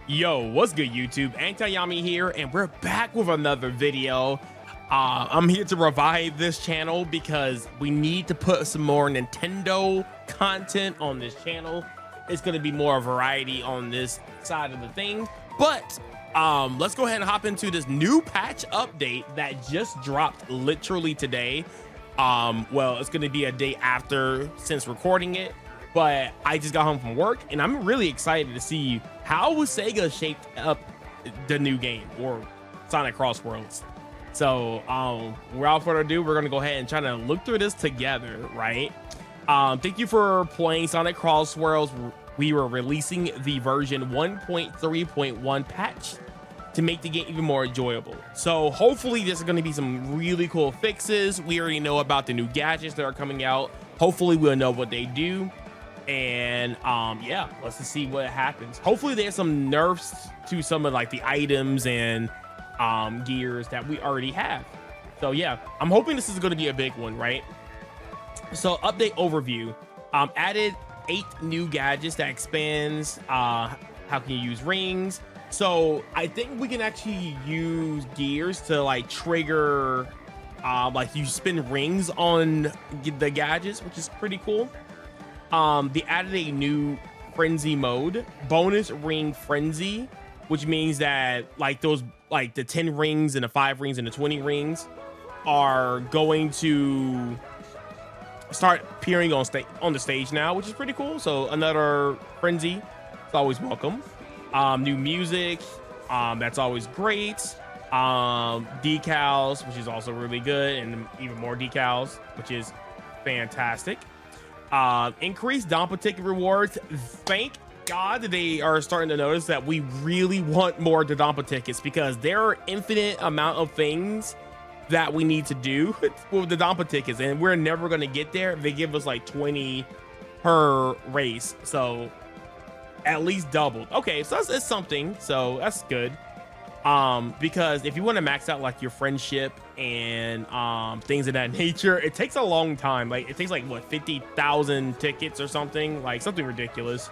Yo, what's good, YouTube? Antiyami here, and we're back with another video. I'm here to revive this channel because we need to put some more Nintendo content on this channel. It's going to be more variety on this side of the thing, but let's go ahead and hop into this new patch update that just dropped literally today. Well, it's going to be a day after since recording it, but I just got home from work and I'm really excited to see how Sega shaped up the new game, or Sonic Crossworlds. So without further ado, we're gonna go ahead and try to look through this together, right? Thank you for playing Sonic Crossworlds. We were releasing the version 1.3.1 patch to make the game even more enjoyable. So hopefully this is going to be some really cool fixes. We already know about the new gadgets that are coming out. Hopefully we'll know what they do. And yeah, let's just see what happens. Hopefully there's some nerfs to some of like the items and gears that we already have. So yeah, I'm hoping this is going to be a big one, right? So update overview. Added 8 new gadgets that expands how can you use rings. So I think we can actually use gears to like trigger like you spin rings on the gadgets, which is pretty cool. They added a new frenzy mode, bonus ring frenzy, which means that like those, like the 10 rings and the 5 rings and the 20 rings are going to start appearing on the stage now, which is pretty cool. So another frenzy, it's always welcome. New music, that's always great. Decals, which is also really good, and even more decals, which is fantastic. Increased Dompa ticket rewards. Thank God that they are starting to notice that we really want more Dompa tickets, because there are infinite amount of things that we need to do with the Dompa tickets, and we're never going to get there if they give us like 20 per race. So at least doubled. Okay, so that's something. So that's good. Because if you want to max out like your friendship and things of that nature, it takes a long time. Like it takes like what, 50,000 tickets or something, like something ridiculous.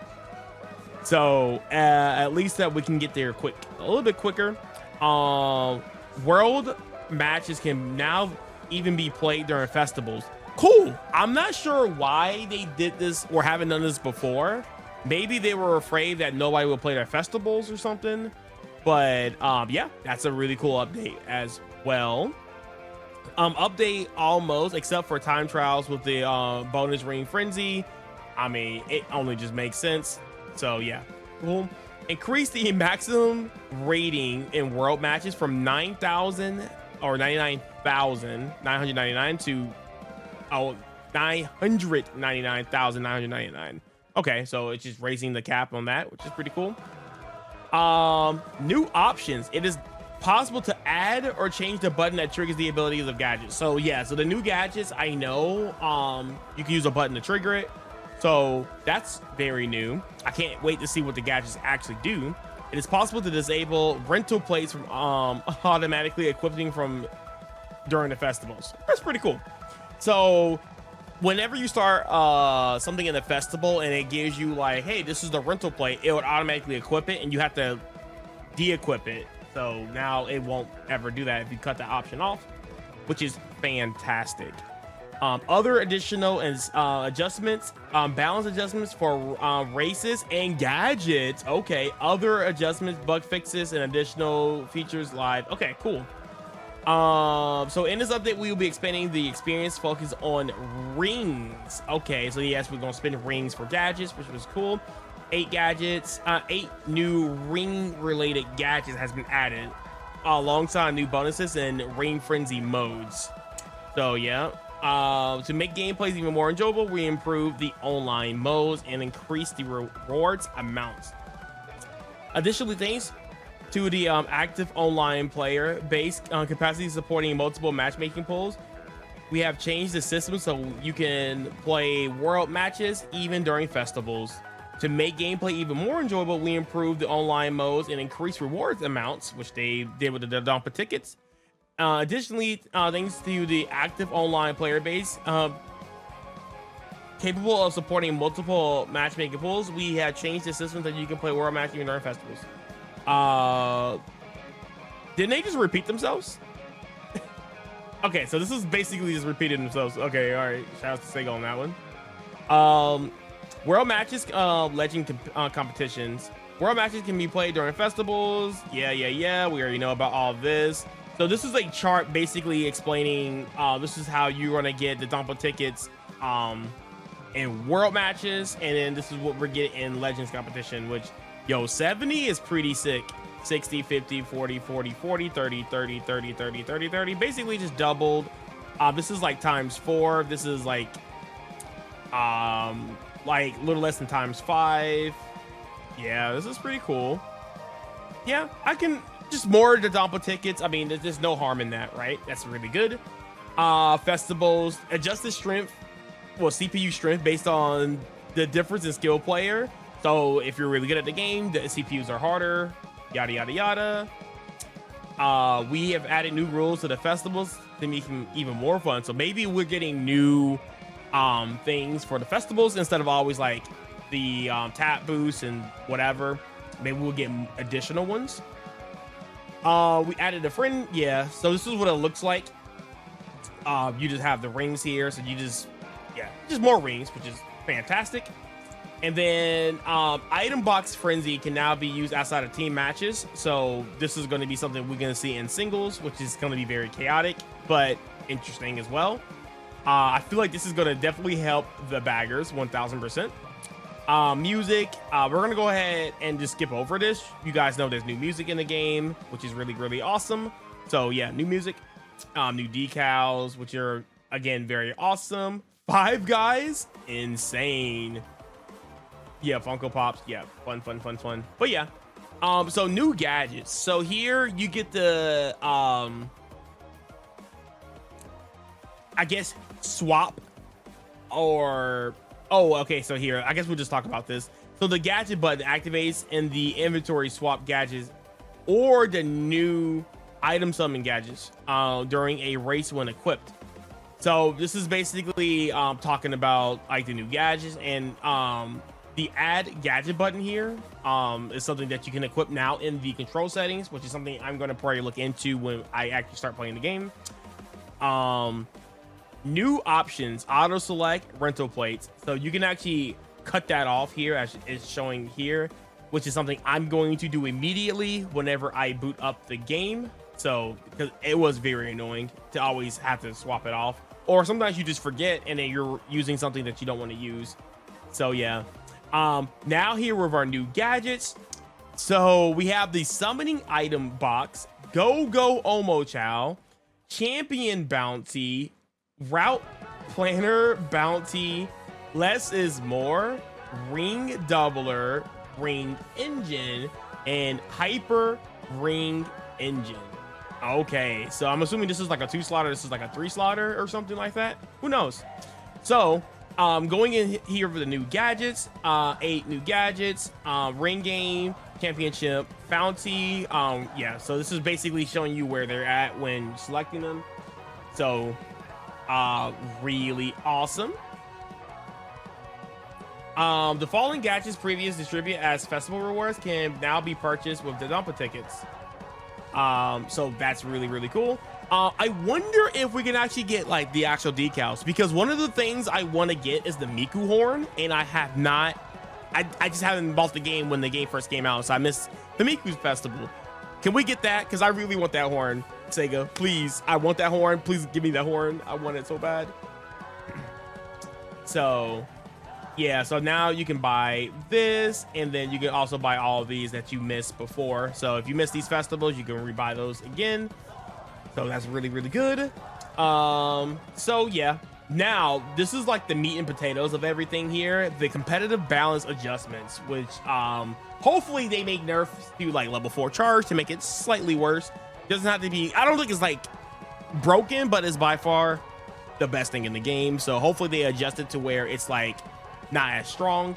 So at least that we can get there quick, a little bit quicker. World matches can now even be played during festivals. Cool. I'm not sure why they did this or haven't done this before. Maybe they were afraid that nobody would play their festivals or something. But yeah, that's a really cool update as well. Update almost, except for time trials with the bonus ring frenzy. I mean, it only just makes sense. So yeah, cool. Increase the maximum rating in world matches from 9,000 or 99,999 to 999,999. Okay, so it's just raising the cap on that, which is pretty cool. New options. It is possible to add or change the button that triggers the abilities of gadgets. So yeah, so the new gadgets, I know you can use a button to trigger it, so that's very new. I can't wait to see what the gadgets actually do. It is possible to disable rental plates from automatically equipping from during the festivals. That's pretty cool. So whenever you start something in the festival and it gives you like, hey, this is the rental plate, it would automatically equip it and you have to de-equip it. So now it won't ever do that if you cut the option off, which is fantastic. Other additional adjustments, balance adjustments for races and gadgets. Okay, other adjustments, bug fixes, and additional features live. Okay, cool. So in this update, we will be expanding the experience focus on rings. Okay, so yes, we're gonna spin rings for gadgets, which was cool. 8 gadgets, 8 new ring related gadgets has been added alongside new bonuses and ring frenzy modes. So yeah, to make gameplays even more enjoyable, we improve the online modes and increase the rewards amounts. Additionally, thanks to the active online player base capacity supporting multiple matchmaking pools, we have changed the system so you can play world matches even during festivals. To make gameplay even more enjoyable, we improved the online modes and increased rewards amounts, which they did with the Dompa tickets. Additionally, thanks to the active online player base capable of supporting multiple matchmaking pools, we have changed the system that you can play world match even during festivals. Uh, didn't they just repeat themselves? Okay, so this is basically just repeating themselves. Okay, all right. Shout out to Sega on that one. World matches, legend competitions. World matches can be played during festivals. Yeah. We already know about all of this. So this is a chart basically explaining this is how you're gonna get the Dumpa tickets in world matches, and then this is what we're getting in legends competition, which 70 is pretty sick. 60, 50, 40, 40, 40, 30, 30, 30, 30, 30, 30, basically just doubled. This is like ×4. This is like a little less than ×5. Yeah, this is pretty cool. Yeah, I can just more the Dumpa tickets. I mean, there's no harm in that, right? That's really good. Festivals, adjusted strength, well, CPU strength based on the difference in skill player. So if you're really good at the game, the CPUs are harder, yada yada yada. We have added new rules to the festivals to make them even more fun. So maybe we're getting new things for the festivals instead of always like the tap boosts and whatever. Maybe we'll get additional ones. We added a friend. Yeah, so this is what it looks like. You just have the rings here, so you just more rings, which is fantastic. And then item box frenzy can now be used outside of team matches. So this is going to be something we're going to see in singles, which is going to be very chaotic but interesting as well. I feel like this is going to definitely help the baggers 1000%. Music, we're going to go ahead and just skip over this. You guys know there's new music in the game, which is really, really awesome. So yeah, new music, new decals, which are again very awesome. Five Guys, insane. Yeah, Funko Pops. Yeah, fun. But yeah, so new gadgets. So here you get the I guess swap or okay. So here, I guess we'll just talk about this. So the gadget button activates in the inventory swap gadgets or the new item summon gadgets during a race when equipped. So this is basically talking about like the new gadgets, and the add gadget button here is something that you can equip now in the control settings, which is something I'm going to probably look into when I actually start playing the game. New options, auto select rental plates. So you can actually cut that off here as it's showing here, which is something I'm going to do immediately whenever I boot up the game. So because it was very annoying to always have to swap it off, or sometimes you just forget and then you're using something that you don't want to use. So yeah. Now here with our new gadgets. So we have the summoning item box, Go Omo Chow, champion bounty, route planner bounty, less is more, ring doubler, ring engine, and hyper ring engine. Okay, so I'm assuming this is like a 2 slaughter, this is like a 3 slaughter or something like that. Who knows? So going in here for the new gadgets, 8 new gadgets, ring game, championship, bounty. Yeah, so this is basically showing you where they're at when selecting them. So really awesome. The following gadgets previously distributed as festival rewards can now be purchased with the Dumpa tickets. So that's really, really cool. I wonder if we can actually get like the actual decals, because one of the things I want to get is the Miku horn, and I have not. I just haven't bought the game when the game first came out, so I missed the Miku festival. Can we get that? Because I really want that horn, Sega. Please, I want that horn. Please give me that horn. I want it so bad. So yeah, so now you can buy this, and then you can also buy all of these that you missed before. So if you missed these festivals, you can rebuy those again. So that's really, really good. So yeah, now this is like the meat and potatoes of everything here, the competitive balance adjustments, which hopefully they make nerfs to like level 4 charge to make it slightly worse. Doesn't have to be, I don't think it's like broken, but it's by far the best thing in the game. So hopefully they adjust it to where it's like not as strong.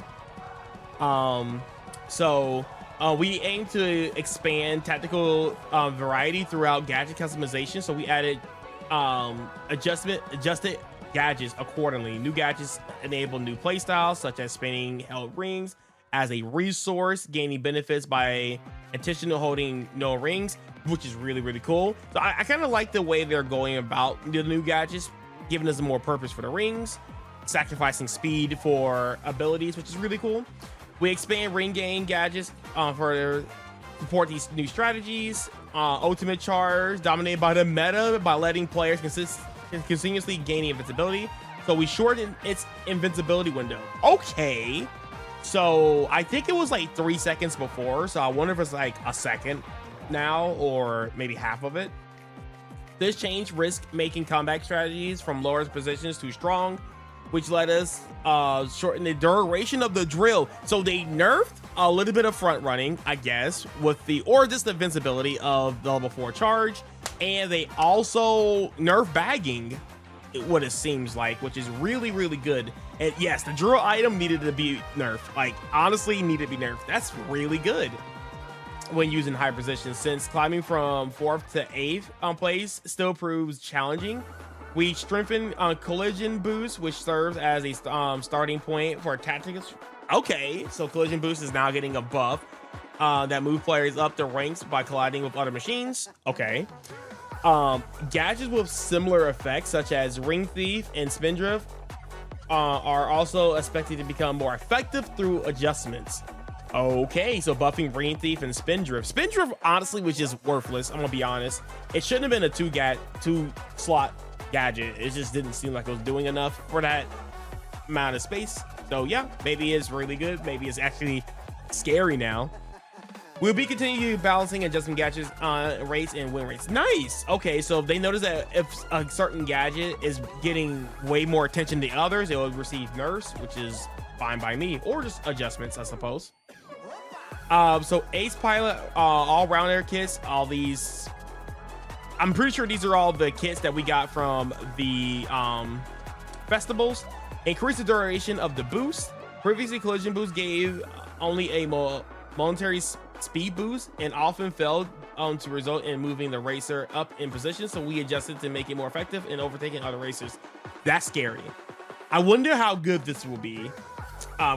We aim to expand tactical variety throughout gadget customization. So we added adjusted gadgets accordingly. New gadgets enable new playstyles such as spinning held rings, as a resource, gaining benefits by intentional holding no rings, which is really, really cool. So I kind of like the way they're going about the new gadgets, giving us more purpose for the rings, sacrificing speed for abilities, which is really cool. We expand ring gain gadgets for support these new strategies. Ultimate charge dominated by the meta by letting players continuously gain invincibility. So we shorten its invincibility window. Okay. So I think it was like 3 seconds before. So I wonder if it's like a second now or maybe half of it. This change risked making combat strategies from lower positions too strong, which let us shorten the duration of the drill. So they nerfed a little bit of front running, I guess, with the or just the invincibility of the level 4 charge, and they also nerf bagging, what it seems like, which is really, really good. And yes, the drill item needed to be nerfed, like honestly needed to be nerfed. That's really good when using high positions, since climbing from 4th to 8th place still proves challenging. We strengthen collision boost, which serves as a starting point for tactics. Okay, so collision boost is now getting a buff that move players up the ranks by colliding with other machines. Okay. Gadgets with similar effects, such as ring thief and spindrift, are also expected to become more effective through adjustments. Okay, so buffing ring thief and spindrift. Spindrift honestly was just worthless. I'm gonna be honest. It shouldn't have been a two slot gadget. It just didn't seem like it was doing enough for that amount of space. So yeah, maybe it's really good. Maybe it's actually scary now. We'll be continuing balancing adjusting gadgets rates and win rates. Nice. Okay, so if they notice that if a certain gadget is getting way more attention than others, it will receive nerfs, which is fine by me, or just adjustments, I suppose. So Ace Pilot all-rounder kits, all these, I'm pretty sure these are all the kits that we got from the festivals. Increase the duration of the boost. Previously, collision boost gave only a momentary speed boost and often failed to result in moving the racer up in position. So we adjusted to make it more effective in overtaking other racers. That's scary. I wonder how good this will be.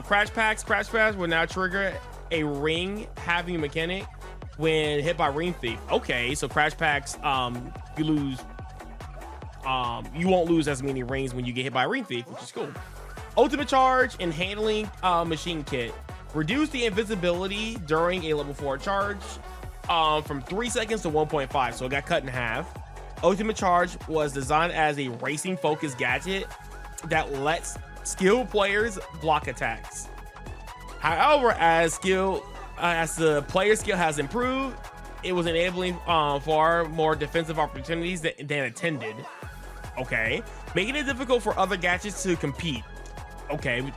Crash packs will now trigger a ring having mechanic when hit by ring thief. Okay, so crash packs, you lose, you won't lose as many rings when you get hit by a ring thief, which is cool. Ultimate charge and handling machine kit. Reduce the invisibility during a level 4 charge from 3 seconds to 1.5, so it got cut in half. Ultimate charge was designed as a racing focused gadget that lets skilled players block attacks. However, as the player skill has improved, it was enabling far more defensive opportunities than intended. Okay, making it difficult for other gadgets to compete. Okay,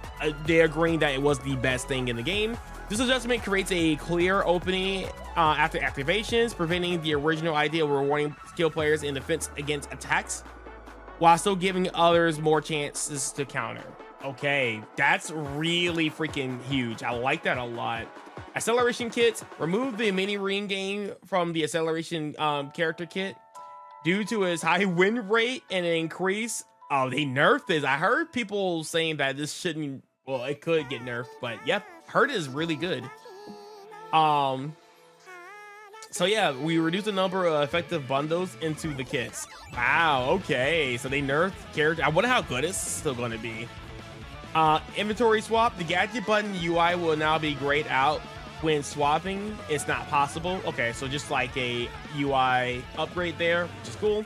they're agreeing that it was the best thing in the game. This adjustment creates a clear opening after activations, preventing the original idea of rewarding skilled players in defense against attacks, while still giving others more chances to counter. Okay, that's really freaking huge. I like that a lot. Acceleration kits. Remove the mini ring game from the acceleration character kit due to its high win rate and an increase. Oh, they nerfed this. I heard people saying that this shouldn't, well, it could get nerfed, but yep, heard it is really good. So yeah, we reduced the number of effective bundles into the kits. Wow, okay, so they nerfed character. I wonder how good it's still going to be. Inventory swap. The gadget button UI will now be grayed out when swapping. It's not possible. Okay, so just like a UI upgrade there, which is cool.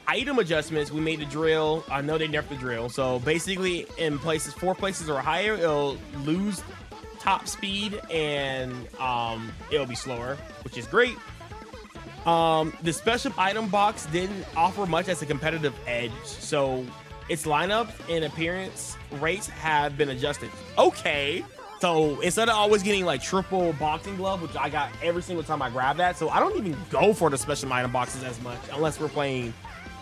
Item adjustments. We made the drill. I know they nerfed the drill. So basically, in places 4 places or higher, it'll lose top speed and it'll be slower, which is great. The special item box didn't offer much as a competitive edge, so its lineup and appearance rates have been adjusted. Okay, so instead of always getting like triple boxing glove, which I got every single time I grab that, so I don't even go for the special item boxes as much unless we're playing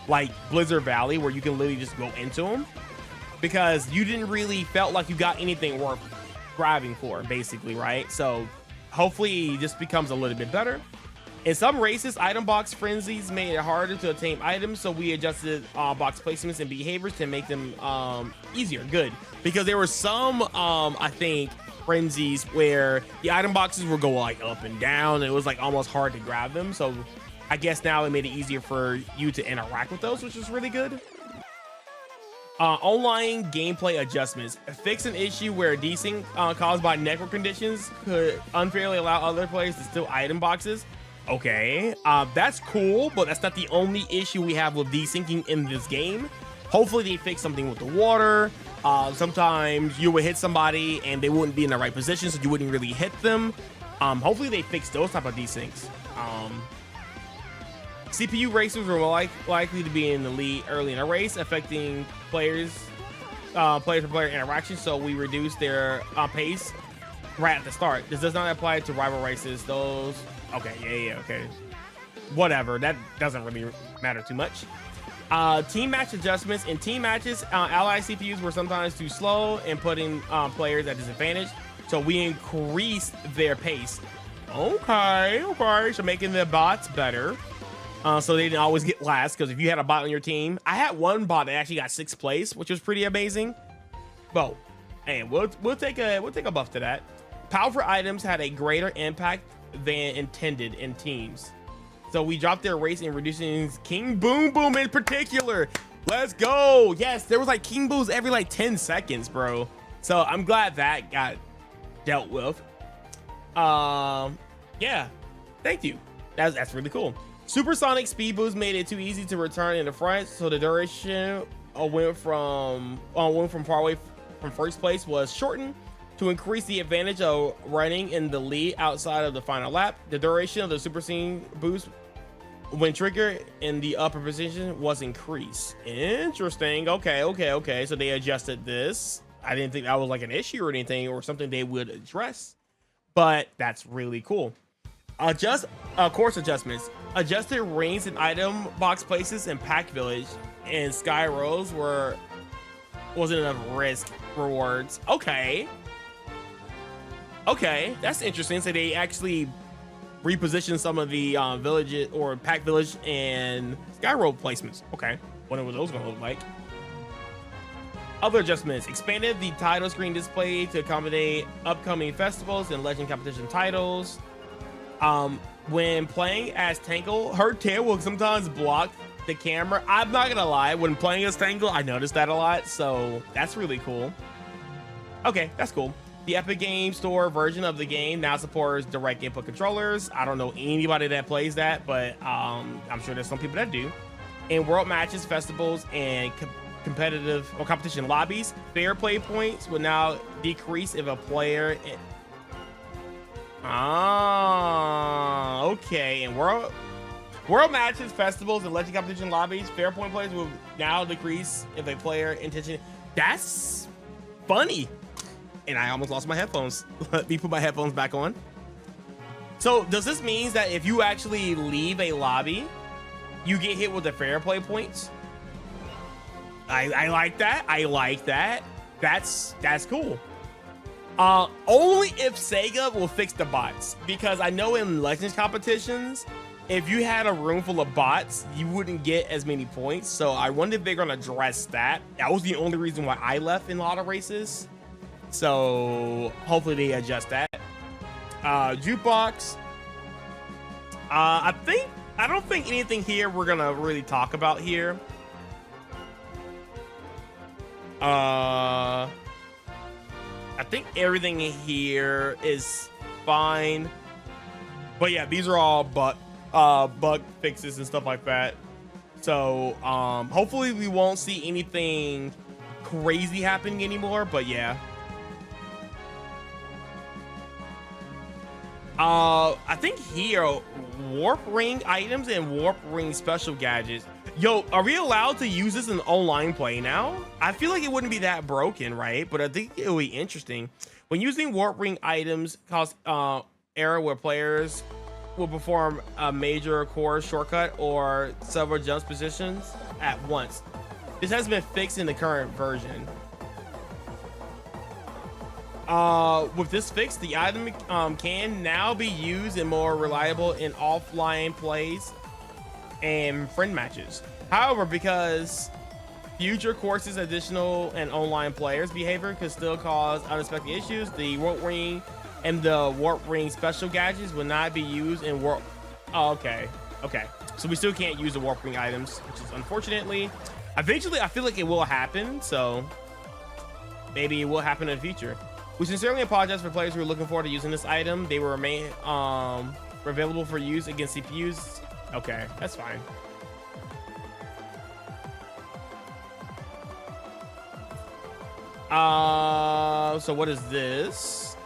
like Blizzard Valley, where you can literally just go into them, because you didn't really felt like you got anything worth grabbing for, basically, right? So hopefully this becomes a little bit better. In some races, item box frenzies made it harder to obtain items, so we adjusted box placements and behaviors to make them easier. Good, because there were some I think frenzies where the item boxes would go like up and down. It was like almost hard to grab them. So I guess now it made it easier for you to interact with those, which is really good. Online gameplay adjustments. Fix an issue where desync caused by network conditions could unfairly allow other players to steal item boxes. Okay, that's cool, but that's not the only issue we have with desyncing in this game. Hopefully they fix something with the water. Sometimes you would hit somebody and they wouldn't be in the right position, so you wouldn't really hit them. Hopefully they fix those type of desyncs. CPU racers were likely to be in the lead early in a race, affecting players to player interaction, so we reduced their pace right at the start. This does not apply to rival races. Those, okay, okay. Whatever, that doesn't really matter too much. Team match adjustments. In team matches, ally CPUs were sometimes too slow and putting players at disadvantage, so we increased their pace. Okay, so making the bots better. So they didn't always get last, because if you had a bot on your team, I had one bot that actually got 6th place, which was pretty amazing. Well, and we'll take a buff to that. Powerful items had a greater impact than intended in teams, so we dropped their race in reducing King Boom Boom in particular. Let's go. Yes, there was like King Booms every like 10 seconds, bro. So I'm glad that got dealt with. Yeah, thank you. That's really cool. Supersonic speed boost made it too easy to return in the front, so the duration went from far away from first place was shortened to increase the advantage of running in the lead outside of the final lap. The duration of the supersonic boost when triggered in the upper position was increased. Interesting. Okay. So they adjusted this. I didn't think that was like an issue or anything or something they would address, but that's really cool. Course adjustments. Adjusted rings and item box places in Pack Village and Sky Rose wasn't enough risk rewards. Okay, that's interesting. So they actually repositioned some of the villages or Pack Village and Sky Road placements. Okay, wonder what those gonna look like. Other adjustments. Expanded the title screen display to accommodate upcoming festivals and legend competition titles. When playing as Tankle, her tail will sometimes block the camera. I'm not gonna lie, when playing as Tankle, I noticed that a lot, so that's really cool. Okay, that's cool. The Epic Game Store version of the game now supports direct input controllers. I don't know anybody that plays that, but I'm sure there's some people that do. In world matches, festivals, and competitive or competition lobbies, fair play points will now decrease if a player okay. And world matches, festivals, and legend competition lobbies, fair point plays will now decrease if a player intention. That's funny. And I almost lost my headphones. Let me put my headphones back on. So does this mean that if you actually leave a lobby, you get hit with the fair play points? I like that. I like that. That's cool. Only if Sega will fix the bots, because I know in Legends competitions, if you had a room full of bots, you wouldn't get as many points. So I wonder if they're gonna address that. That was the only reason why I left in a lot of races. So hopefully they adjust that. Jukebox. I don't think anything here we're gonna really talk about here. I think everything here is fine, but yeah, these are all bug fixes and stuff like that. So hopefully we won't see anything crazy happening anymore, but yeah. I think here, warp ring items and warp ring special gadgets. Yo, are we allowed to use this in online play now? I feel like it wouldn't be that broken, right? But I think it would be interesting. When using warp ring items, cause error where players will perform a major course shortcut or several jump positions at once. This has been fixed in the current version. With this fix, the item can now be used and more reliable in offline plays and friend matches. However, because Future courses, additional and online players behavior could still cause unexpected issues. The warp ring and the warp ring special gadgets will not be used in warp. Oh, okay. So we still can't use the warp ring items, which is unfortunately. Eventually, I feel like it will happen. So maybe it will happen in the future. We sincerely apologize for players who are looking forward to using this item. They will remain available for use against CPUs. Okay, that's fine. So what is this?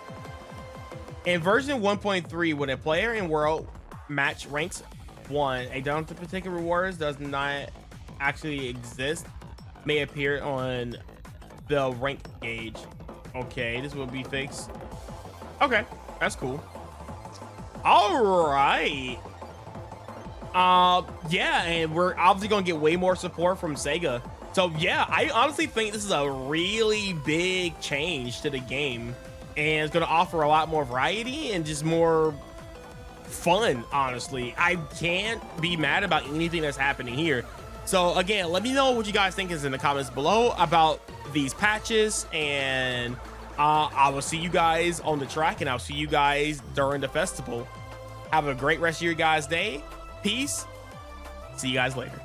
In version 1.3, when a player in world match ranks 1, a down to particular rewards does not actually exist, may appear on the rank gauge. Okay, this will be fixed. Okay, that's cool. All right. Yeah, and we're obviously gonna get way more support from Sega. So yeah, I honestly think this is a really big change to the game, and it's gonna offer a lot more variety and just more fun. Honestly, I can't be mad about anything that's happening here. So again, let me know what you guys think is in the comments below about these patches, and I will see you guys on the track, and I'll see you guys during the festival. Have a great rest of your guys' day. Peace. See you guys later.